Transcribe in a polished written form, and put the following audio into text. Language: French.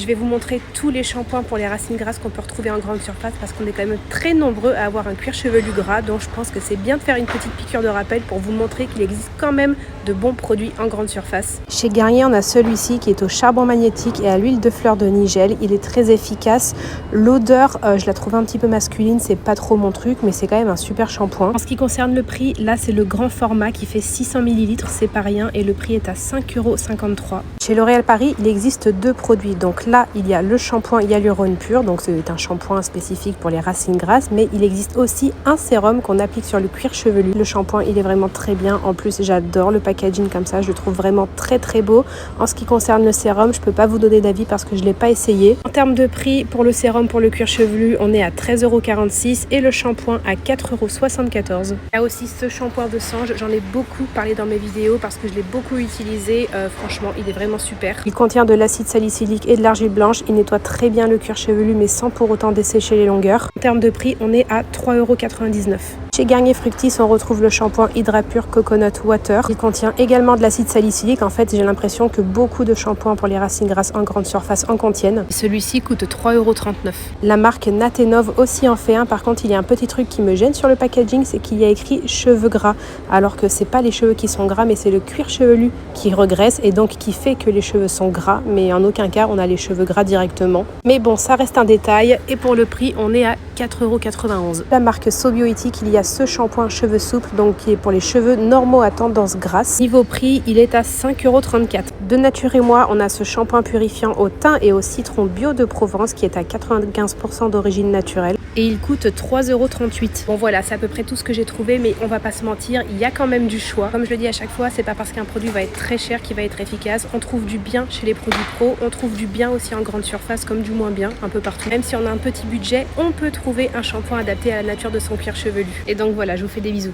je vais vous montrer tous les shampoings pour les racines grasses qu'on peut retrouver en grande surface parce qu'on est quand même très nombreux à avoir un cuir chevelu gras. Donc je pense que c'est bien de faire une petite piqûre de rappel pour vous montrer qu'il existe quand même de bons produits en grande surface. Chez Garnier, on a celui-ci qui est au charbon magnétique et à l'huile de fleur de nigel. Il est très efficace. L'odeur, je la trouve un petit peu masculine, c'est pas trop mon truc, mais c'est quand même un super shampoing. En ce qui concerne le prix, là c'est le grand format qui fait 600 ml, c'est pas rien, et le prix est à 5,53 €. Chez L'Oréal Paris, il existe deux produits. Donc là, il y a le shampoing hyalurone pur, donc c'est un shampoing spécifique pour les racines grasses, mais il existe aussi un sérum qu'on applique sur le cuir chevelu. Le shampoing, il est vraiment très bien. En plus, j'adore le packaging comme ça, je le trouve vraiment très très beau. En ce qui concerne le sérum, je peux pas vous donner d'avis parce que je l'ai pas essayé. En termes de prix, pour le sérum pour le cuir chevelu, on est à 13,46 € et le shampoing à 4,74 €. Il y a aussi ce shampoing de Sange, j'en ai beaucoup parlé dans mes vidéos parce que je l'ai beaucoup utilisé. Franchement, il est vraiment super. Il contient de l'acide salicylique et de l'argile blanche. Il nettoie très bien le cuir chevelu mais sans pour autant dessécher les longueurs. En termes de prix, on est à 3,99 €. Chez Garnier Fructis, on retrouve le shampoing Hydra Pur Coconut Water. Il contient également de l'acide salicylique. En fait, j'ai l'impression que beaucoup de shampoings pour les racines grasses en grande surface en contiennent. Celui-ci coûte 3,39 €. La marque Natenov aussi en fait un. Par contre, il y a un petit truc qui me gêne sur le packaging, c'est qu'il y a écrit cheveux gras. Alors que c'est pas les cheveux qui sont gras, mais c'est le cuir chevelu qui regraisse et donc qui fait que les cheveux sont gras. Mais en aucun cas, on a les cheveux gras directement. Mais bon, ça reste un détail. Et pour le prix, on est à 4,91 €. La marque Sobiotic, il y a ce shampoing cheveux souples, donc qui est pour les cheveux normaux à tendance grasse. Niveau prix, il est à 5,34 €. De Nature et Moi, on a ce shampoing purifiant au thym et au citron bio de Provence qui est à 95% d'origine naturelle. Et il coûte 3,38 €. Bon voilà, c'est à peu près tout ce que j'ai trouvé, mais on va pas se mentir, il y a quand même du choix. Comme je le dis à chaque fois, c'est pas parce qu'un produit va être très cher qu'il va être efficace. On trouve du bien chez les produits pro, on trouve du bien aussi en grande surface comme du moins bien, un peu partout. Même si on a un petit budget, on peut trouver un shampoing adapté à la nature de son cuir chevelu. Et donc voilà, je vous fais des bisous.